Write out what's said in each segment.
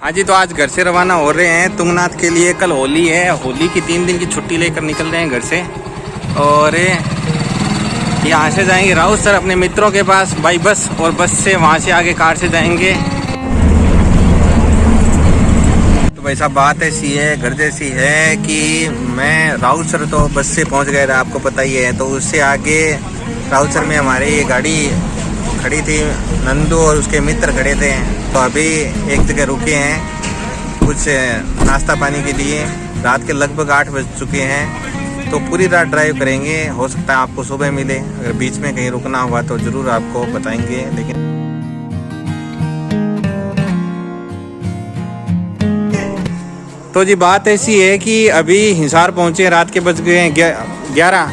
हाँ जी, तो आज घर से रवाना हो रहे हैं तुंगनाथ के लिए। कल होली है, होली की 3 दिन की छुट्टी लेकर निकल रहे हैं घर से। और यहाँ से जाएंगे राउत अपने मित्रों के पास बाई बस, और बस से वहाँ से आगे कार से जाएंगे। तो भाई साहब बात ऐसी है, घर जैसी है कि मैं राउत तो बस से पहुँच गया था, आपको पता ही है। तो उससे आगे राउत में हमारे ये गाड़ी खड़ी थी, नंदू और उसके मित्र खड़े थे। तो अभी एक जगह रुके हैं कुछ नाश्ता पानी के लिए। रात के लगभग 8 बज चुके हैं। तो पूरी रात ड्राइव करेंगे, हो सकता है आपको सुबह मिले। अगर बीच में कहीं रुकना हुआ तो ज़रूर आपको बताएंगे। लेकिन तो जी बात ऐसी है कि अभी हिसार पहुँचे, रात के बज गए हैं 11।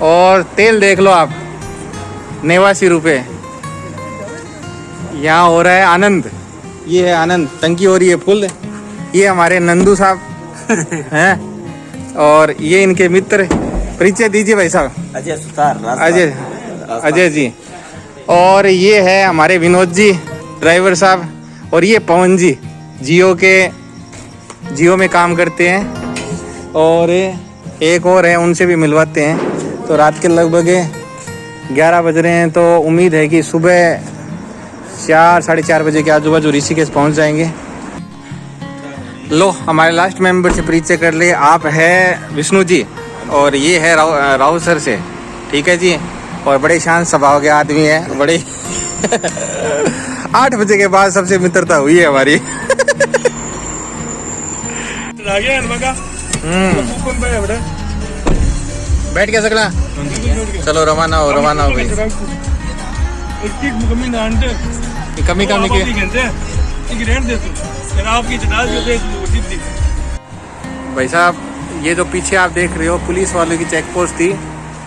और तेल देख लो आप, 89 रुपये। यहाँ हो रहा है आनंद, ये है आनंद, टंकी हो रही है फुल। ये हमारे नंदू साहब हैं, और ये इनके मित्र। परिचय दीजिए भाई साहब। अजय सुतार, अजय जी। और ये है हमारे विनोद जी ड्राइवर साहब। और ये पवन जी जियो में काम करते हैं। और एक और है, उनसे भी मिलवाते हैं। तो रात के लगभग 11 बज रहे हैं। तो उम्मीद है कि सुबह 4 साढ़े 4 बजे के आजू बाजू ऋषिकेश पहुंच जाएंगे। लो हमारे लास्ट मेंबर से परिचय कर ले। आप है विष्णु जी, और ये है राहुल सर से, ठीक है जी। और बड़े शांत स्वभाव के आदमी है, बड़े 8 बजे के बाद सबसे मित्रता हुई है हमारी। बैठ के सकला, चलो रवाना हो भाई। कमी भाई साहब, ये जो पीछे आप देख रहे हो पुलिस वालों की चेक पोस्ट थी,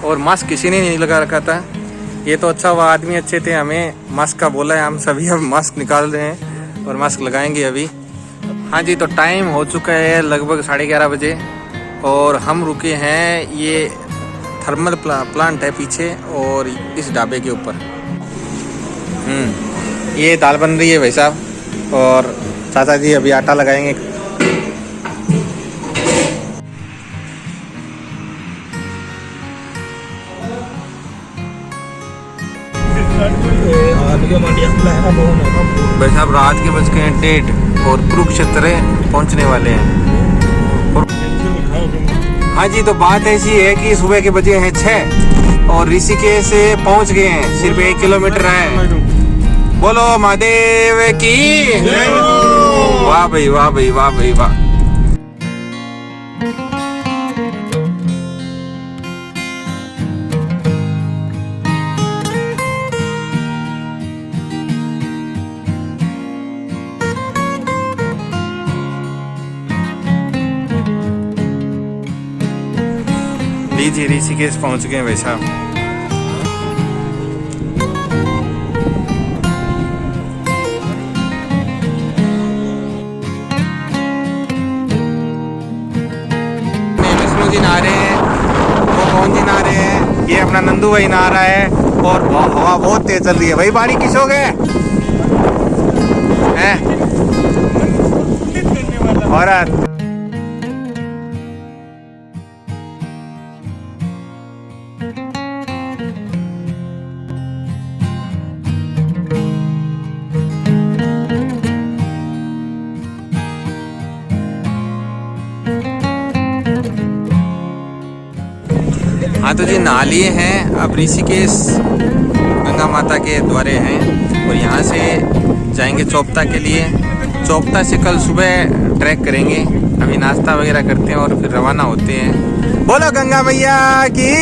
और मास्क किसी ने नहीं लगा रखा था। ये तो अच्छा हुआ, आदमी अच्छे थे, हमें मास्क का बोला है। हम सभी अब मास्क निकाल रहे हैं और मास्क लगाएंगे अभी। हाँ जी, तो टाइम हो चुका है लगभग 11:30 बजे, और हम रुके हैं, ये थर्मल प्लांट है पीछे, और इस ढाबे के ऊपर। ये दाल बन रही है भाई साहब, और चाचा जी अभी आटा लगाएंगे। भाई साहब रात के बज गए 1:30 और कुरुक्षेत्र पहुंचने वाले हैं। हाँ जी, तो बात ऐसी है कि सुबह के बजे हैं 6 और ऋषिकेश से पहुंच गए हैं। सिर्फ 1 किलोमीटर है। बोलो महादेव की। वाह भाई वाह भाई वाह भाई वाह। लीजिए ऋषिकेश पहुंच गए भाई साहब। नहा रहे हैं, वो कौन जी नहा रहे हैं, ये अपना नंदू भाई नहा रहा है। और हवा बहुत तेज चल रही है भाई। बाड़ी किसोगे हैं? औरत हाँ, तो जी नहा लिए हैं। अब ऋषिकेश गंगा माता के द्वारे हैं, और यहाँ से जाएंगे चोपता के लिए। चोपता से कल सुबह ट्रैक करेंगे। अभी नाश्ता वगैरह करते हैं और फिर रवाना होते हैं। बोलो गंगा मैया की।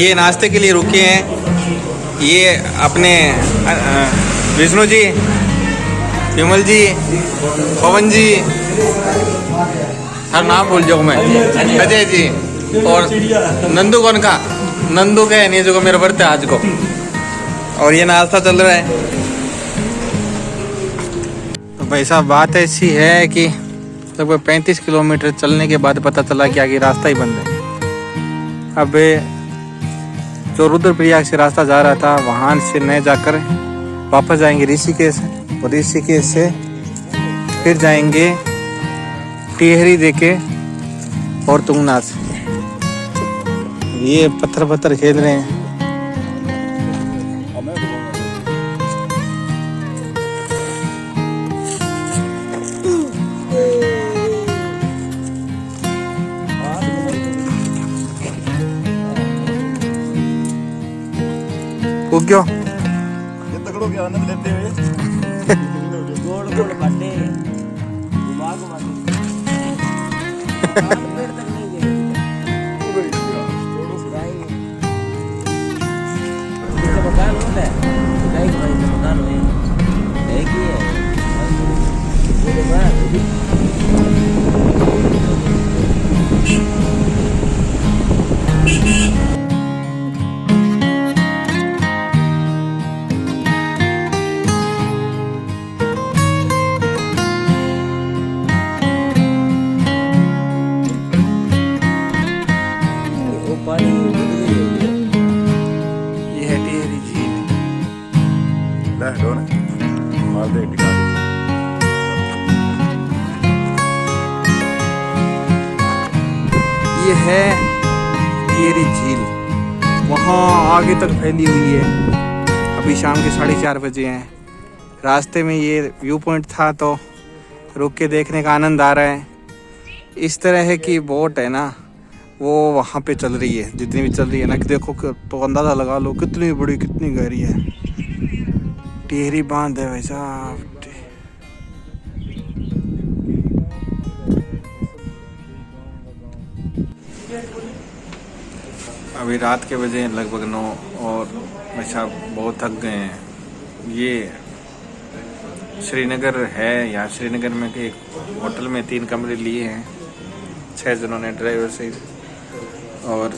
ये नाश्ते के लिए रुके हैं, ये अपने विष्णु जी, विमल जी, पवन जी, हर नाम भूल जाऊँ मैं, अजय जी, और नंदू कौन का, नंदू का है नहीं जो मेरा बर्थडे आज को। और ये नाश्ता चल रहा है। तो भाई साहब बात ऐसी है कि लगभग 35 किलोमीटर चलने के बाद पता चला कि आगे रास्ता ही बंद है। अब जो रुद्रप्रयाग से रास्ता जा रहा था वहाँ से न जाकर वापस जाएंगे ऋषिकेश और ऋषिकेश से फिर जाएंगे टिहरी देके और तुंगनाथ। ये पत्थर पत्थर खेल रहे हैं। वो क्यों ये तगड़ों के आनंद लेते हुए गोल गोल खड्डे घुमा घुमा के तक नहीं गए। मकान होता है मकान है कि ये है टिहरी झील। ये है टिहरी झील, वहाँ आगे तक फैली हुई है। अभी शाम के 4:30 बजे हैं। रास्ते में ये व्यू पॉइंट था तो रुक के देखने का आनंद आ रहा है। इस तरह है कि बोट है ना वो वहाँ पे चल रही है, जितनी भी चल रही है ना कि देखो तो अंदाज़ा लगा लो कितनी बड़ी कितनी गहरी है। टिहरी बांध है भाई साहब। अभी रात के बजे लगभग 9 और भाई साहब बहुत थक गए हैं। ये श्रीनगर है, या श्रीनगर में एक होटल में 3 कमरे लिए हैं 6 जनों ने ड्राइवर से, और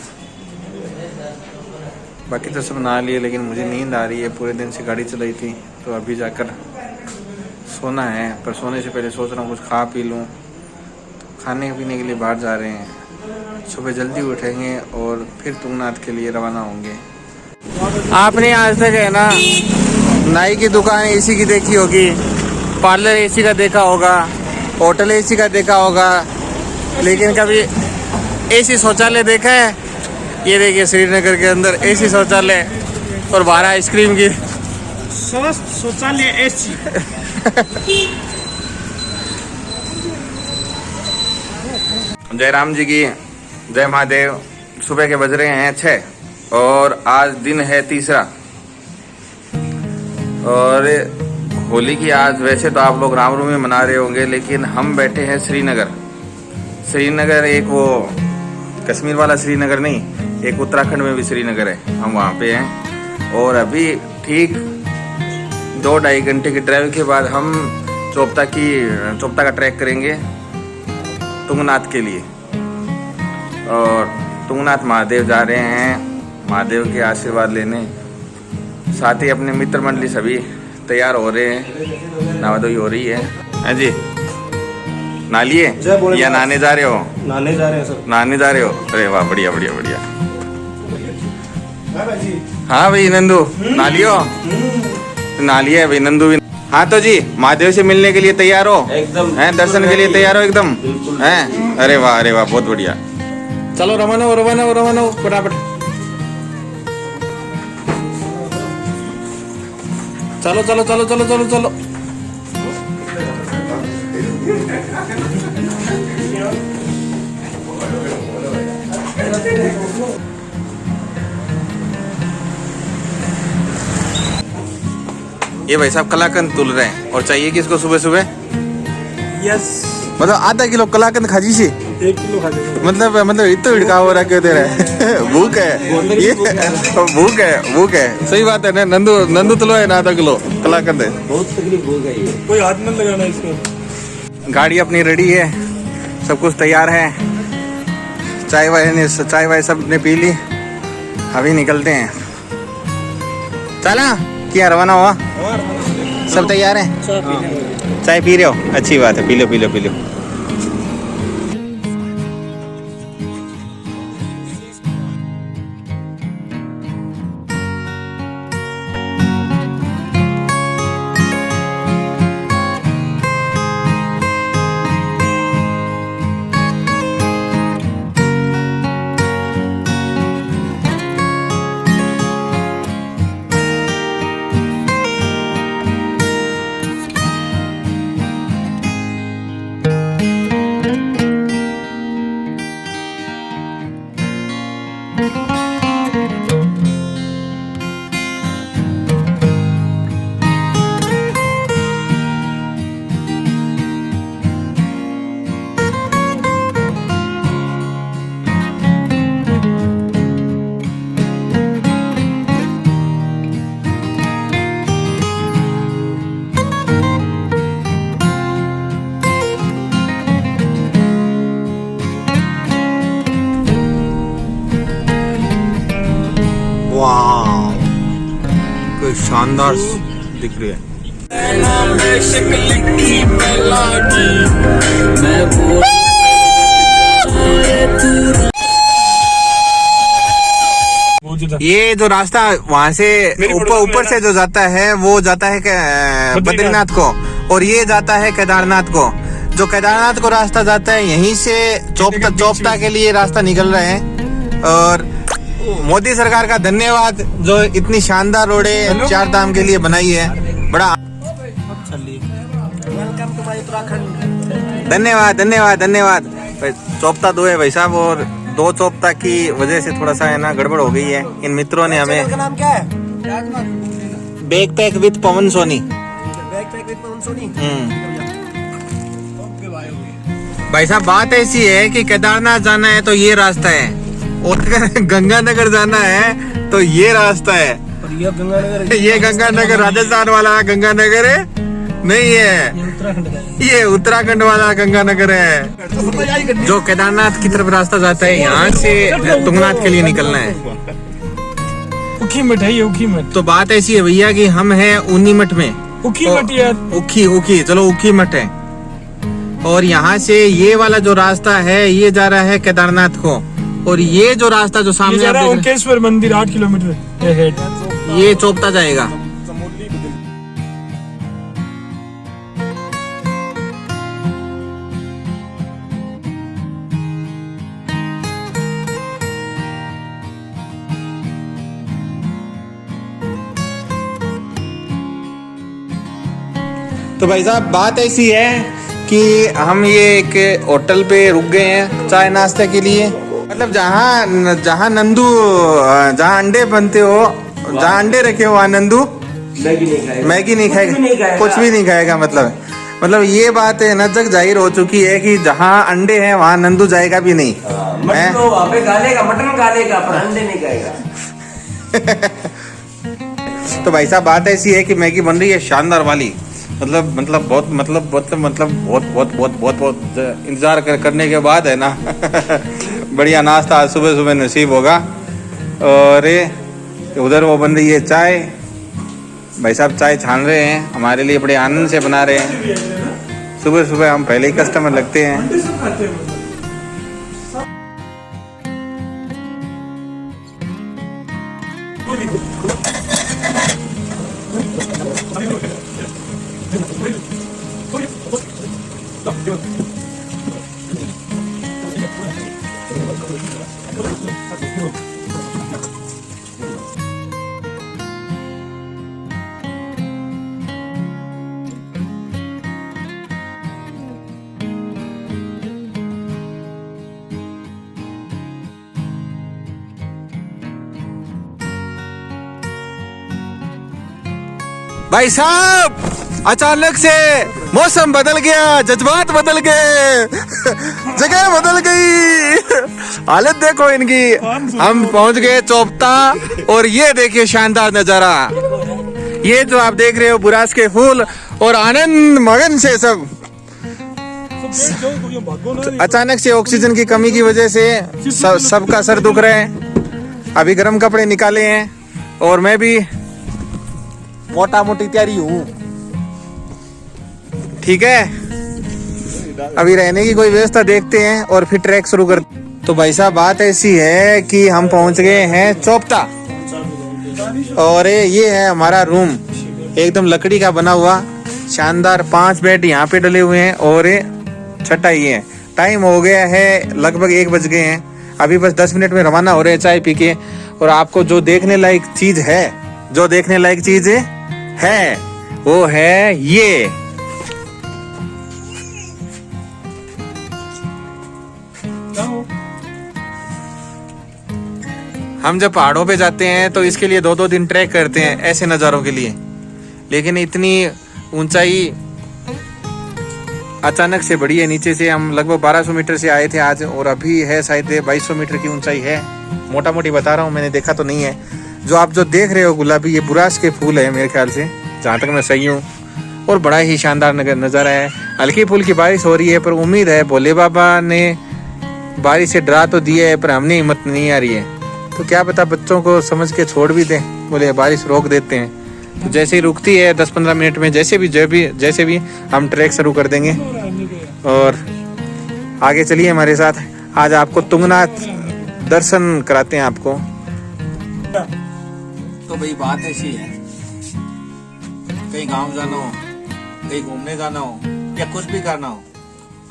बाकी तो सब ना लिए। लेकिन मुझे नींद आ रही है, पूरे दिन से गाड़ी चलाई थी तो अभी जाकर सोना है। पर सोने से पहले सोच रहा हूँ कुछ खा पी लूँ। खाने पीने के लिए बाहर जा रहे हैं, सुबह जल्दी उठेंगे और फिर तुंगनाथ के लिए रवाना होंगे। आपने आज तक है ना नाई की दुकान एसी की देखी होगी, पार्लर एसी का देखा होगा, होटल एसी का देखा होगा, लेकिन कभी एसी शौचालय देखा है? ये देखिए श्रीनगर के अंदर एसी शौचालय और बाहर आइसक्रीम की स्वस्थ शौचालय एसी। जय राम जी की जय महादेव। सुबह के बज रहे हैं 6 और आज दिन है तीसरा। और होली की आज वैसे तो आप लोग रामनवमी मना रहे होंगे, लेकिन हम बैठे हैं श्रीनगर। श्रीनगर एक वो कश्मीर वाला श्रीनगर नहीं, एक उत्तराखंड में भी श्रीनगर है, हम वहाँ पे हैं। और अभी ठीक 2-2.5 घंटे की ड्राइव के बाद हम चोपता का ट्रैक करेंगे तुंगनाथ के लिए। और तुंगनाथ महादेव जा रहे हैं, महादेव के आशीर्वाद लेने। साथ ही अपने मित्र मंडली सभी तैयार हो रहे हैं, नहाधोई हो रही है। हाँ जी, नहा लिए या नहाने जा रहे हो? नहाने जा रहे हैं सर। नहाने जा रहे हो? अरे वाह, बढ़िया बढ़िया बढ़िया। हाँ भाई नंदू नहा लियो? नहा लिया भाई नंदू भी। हाँ तो जी महादेव से मिलने के लिए तैयार हो? एकदम। हैं दर्शन के लिए तैयार हो एकदम? हैं? अरे वाह बहुत बढ़िया। चलो रवाना हो फटाफट। चलो। ये भाई साहब कलाकंद तुल रहे हैं और चाहिए किसको सुबह सुबह? यस, मतलब आधा किलो कलाकंद खाजी से 1 किलो खा जाएगा। मतलब इतना हिड़का हो रहा क्यों दे रहा है? भूख है ये, भूख है। सही बात है ना। नंदू तुलो है ना आधा किलो कलाकंद है। बहुत तकलीफ हो गई है, कोई हाथ मत लगाना इसको। गाड़ी अपनी रेडी है, सब कुछ तैयार है। चाय वाय सब ने पी ली, अभी निकलते हैं। चला क्या रवाना हुआ? सब तैयार है? चाय पी रहे हो? अच्छी बात है, पी लो। शानदार दिख रही है। ये जो रास्ता वहाँ से ऊपर से जो जाता है वो जाता है बद्रीनाथ को, और ये जाता है केदारनाथ को। जो केदारनाथ को रास्ता जाता है यहीं से चोपता के लिए रास्ता निकल रहे हैं। और मोदी सरकार का धन्यवाद जो इतनी शानदार रोडें 4 धाम के लिए बनाई है। बड़ा वेलकम टू माय उत्तराखंड। धन्यवाद धन्यवाद धन्यवाद। चोपता 2 है भाई साहब, और 2 चोपता की वजह से थोड़ा सा है ना गड़बड़ हो गई है। इन मित्रों ने हमें का नाम क्या है? Backpack with Pavan Soni. Backpack with Pavan Soni. भाई साहब बात ऐसी है कि केदारनाथ जाना है तो ये रास्ता है, और अगर गंगानगर जाना है तो ये रास्ता है। और ये गंगानगर, ये गंगानगर राजस्थान वाला गंगानगर है नहीं है, ये उत्तराखंड का है। ये उत्तराखंड वाला गंगानगर है। जो केदारनाथ की तरफ रास्ता जाता है यहाँ से तुंगनाथ के लिए निकलना है। उखीमठ है ये, उखीमठ। तो बात ऐसी है भैया कि हम हैं ऊनीमठ में। उखीमठ यार, उखी चलो उखीमठ है। और यहाँ से ये वाला जो रास्ता है ये जा रहा है केदारनाथ को, और ये जो रास्ता जो ये सामने जा आप रहा है देख ओंकेश्वर मंदिर 8 किलोमीटर अहेड। रहे हैं, ये चोपता जाएगा। तो भाई साहब बात ऐसी है कि हम ये एक होटल पे रुक गए हैं चाय नाश्ते के लिए। मतलब जहाँ नंदू जहाँ अंडे बनते हो, जहाँ अंडे रखे हो वहाँ नंदू मैगी नहीं खाएगा, कुछ भी नहीं खाएगा। मतलब ये बात है ना जग जाहिर हो चुकी है कि जहाँ अंडे हैं वहाँ नंदू जाएगा भी नहीं। मटन तो वहाँ पे खा लेगा, मटन खा लेगा पर अंडे नहीं खाएगा। तो भाई साहब बात ऐसी है कि मैगी बन रही है शानदार वाली। बहुत इंतजार करने के बाद है ना बढ़िया नाश्ता आज सुबह सुबह नसीब होगा। और उधर वो बन रही है चाय। भाई साहब चाय छान रहे हैं, हमारे लिए बड़े आनंद से बना रहे हैं। सुबह सुबह हम पहले ही कस्टमर लगते हैं। भाई साहब अचानक से मौसम बदल गया, जज्बात बदल गए, जगह बदल गई, हालत देखो इनकी। हम पहुंच गए चोपता, और ये देखिए शानदार नजारा। ये जो आप देख रहे हो बुरास के फूल, और आनंद मगन से सब। अचानक से ऑक्सीजन की कमी की वजह से सबका सर दुख रहा है। अभी गर्म कपड़े निकाले हैं, और मैं भी मोटा मोटी तैयारी हूँ। ठीक है, अभी रहने की कोई व्यवस्था देखते हैं और फिर ट्रैक शुरू करते। तो भाई साहब बात ऐसी है कि हम पहुंच गए हैं चोपता, और ये है हमारा रूम, एकदम लकड़ी का बना हुआ शानदार। 5 बेड यहाँ पे डले हुए हैं, और छठा ये है। टाइम हो गया है लगभग 1 बज गए हैं। अभी बस 10 मिनट में रवाना हो रहे हैं चाय पी के। और आपको जो देखने लायक चीज है वो है ये। हम जब पहाड़ों पे जाते हैं तो इसके लिए 2-2 दिन ट्रैक करते हैं ऐसे नज़ारों के लिए, लेकिन इतनी ऊंचाई अचानक से बढ़ी है। नीचे से हम लगभग 1200 मीटर से आए थे आज, और अभी है शायद 2200 मीटर की ऊंचाई है। मोटा मोटी बता रहा हूँ, मैंने देखा तो नहीं है। जो आप जो देख रहे हो गुलाबी, ये बुरास के फूल है मेरे ख्याल से, जहाँ तक मैं सही हूँ। और बड़ा ही शानदार नज़ारा है। हल्की फुल्की बारिश हो रही है, पर उम्मीद है भोले बाबा ने बारिश से डरा तो दिया है, पर हमने हिम्मत नहीं आ रही है। तो क्या पता बच्चों को समझ के छोड़ भी दें, बोले बारिश रोक देते हैं। तो जैसे ही रुकती है 10-15 मिनट में जैसे भी हम ट्रैक शुरू कर देंगे। और आगे चलिए हमारे साथ, आज आपको तुंगनाथ दर्शन कराते हैं आपको। तो भाई बात ऐसी है, कहीं गांव जाना हो, कहीं घूमने जाना हो या कुछ भी करना हो,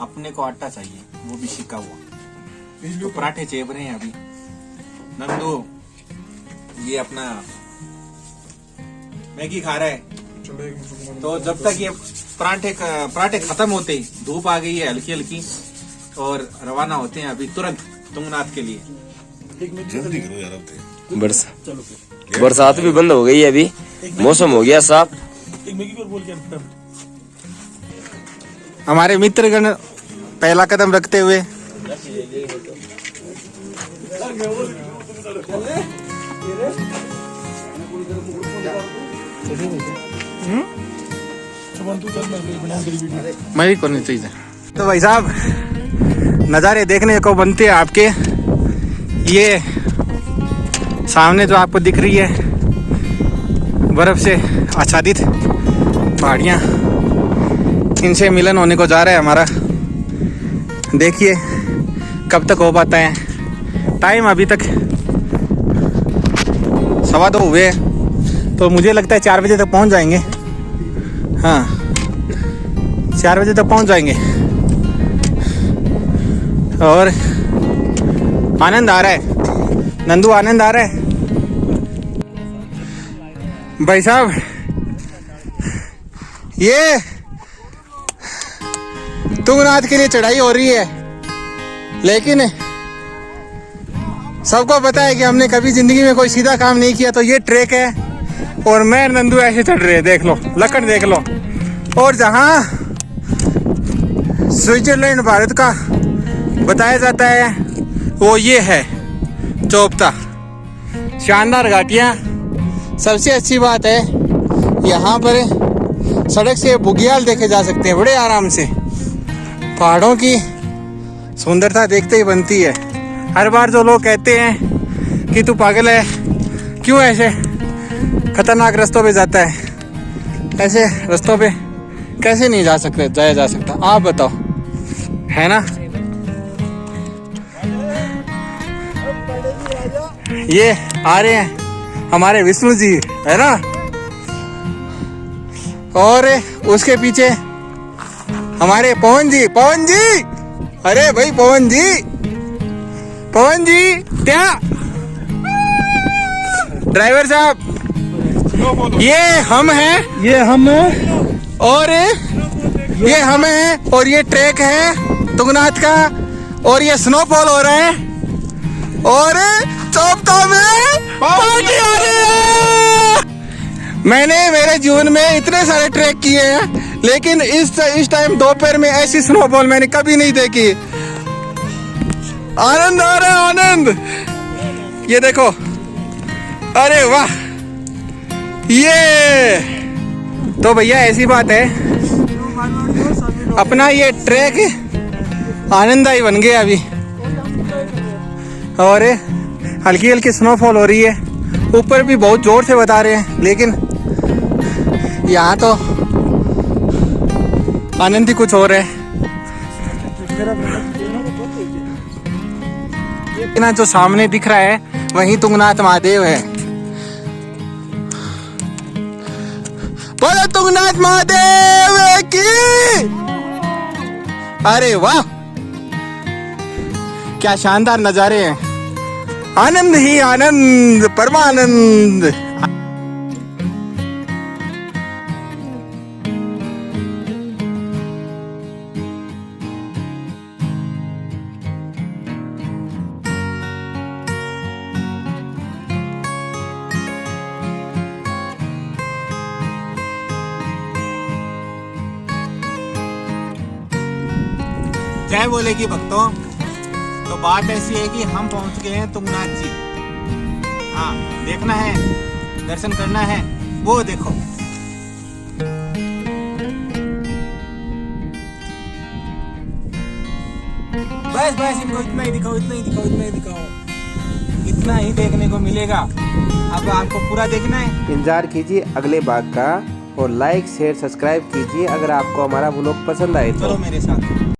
अपने को आटा चाहिए, वो भी सिका हुआ। तो पराठे चेप रहे हैं अभी नंदू, ये अपना मैगी खा रहा है। तो जब तक ये पराठे खत्म होते ही धूप आ गई है हल्की हल्की, और रवाना होते हैं अभी तुरंत तुंगनाथ के लिए। जल्दी करो यार, अब बरसात भी बंद हो गई है, अभी मौसम हो गया साफ। हमारे मित्रगण पहला कदम रखते हुए मैं भी करनी चाहिए। तो भाई साहब नज़ारे देखने को बनते हैं आपके। ये सामने जो आपको दिख रही है बर्फ से आच्छादित पहाड़ियाँ, इनसे मिलन होने को जा रहा है हमारा। देखिए कब तक हो पाता है। टाइम अभी तक 2:15 हुए, तो मुझे लगता है 4 बजे तक पहुंच जाएंगे। हाँ 4 बजे तक पहुंच जाएंगे। और आनंद आ रहा है नंदू, आनंद आ रहा है भाई साहब। ये तुंगनाथ के लिए चढ़ाई हो रही है, लेकिन सबको पता है कि हमने कभी जिंदगी में कोई सीधा काम नहीं किया। तो ये ट्रैक है और मैं नंदू ऐसे चढ़ रहे हैं, देख लो लकड़ देख लो। और जहाँ स्विट्जरलैंड भारत का बताया जाता है वो ये है चोपता। शानदार घाटियाँ। सबसे अच्छी बात है यहाँ पर सड़क से बुग्याल देखे जा सकते हैं बड़े आराम से। पहाड़ों की सुंदरता देखते ही बनती है। हर बार जो लोग कहते हैं कि तू पागल है, क्यों ऐसे खतरनाक रास्तों पे जाता है, ऐसे रास्तों पे कैसे नहीं जाया जा सकता, आप बताओ, है ना। ये आ रहे हैं हमारे विष्णु जी, है ना। और उसके पीछे हमारे पवन जी। अरे भाई पवन जी क्या ड्राइवर साहब, ये हम हैं और ये हम हैं और ये ट्रैक है तुंगनाथ का, और ये स्नोफॉल हो रहा है और चोपता में पार्टी आ रही है। मैंने मेरे जीवन में इतने सारे ट्रैक किए हैं, लेकिन इस टाइम दोपहर में ऐसी स्नोफॉल मैंने कभी नहीं देखी। आनंद आ रहा है, आनंद। ये देखो, अरे वाह। ये तो भैया ऐसी बात है, अपना ये ट्रैक आनंददायी बन गया अभी। और हल्की हल्की स्नोफॉल हो रही है, ऊपर भी बहुत जोर से बता रहे हैं, लेकिन यहाँ तो आनंद ही कुछ और है। ना जो सामने दिख रहा है वही तुंगनाथ महादेव है। बोलो तुंगनाथ महादेव की। अरे वाह, क्या शानदार नजारे हैं। आनंद ही आनंद, परमानंद। जय बोलेगी भक्तों। तो बात ऐसी है कि हम पहुंच गए हैं तुंगनाथ जी। हाँ देखना है, दर्शन करना है, वो देखो। बस इनको इतना ही दिखाओ, इतना ही दिखाओ। इतना ही देखने को मिलेगा। अब आपको पूरा देखना है, इंतजार कीजिए अगले भाग का और लाइक शेयर सब्सक्राइब कीजिए अगर आपको हमारा व्लॉग पसंद आए तो। चलो मेरे साथ।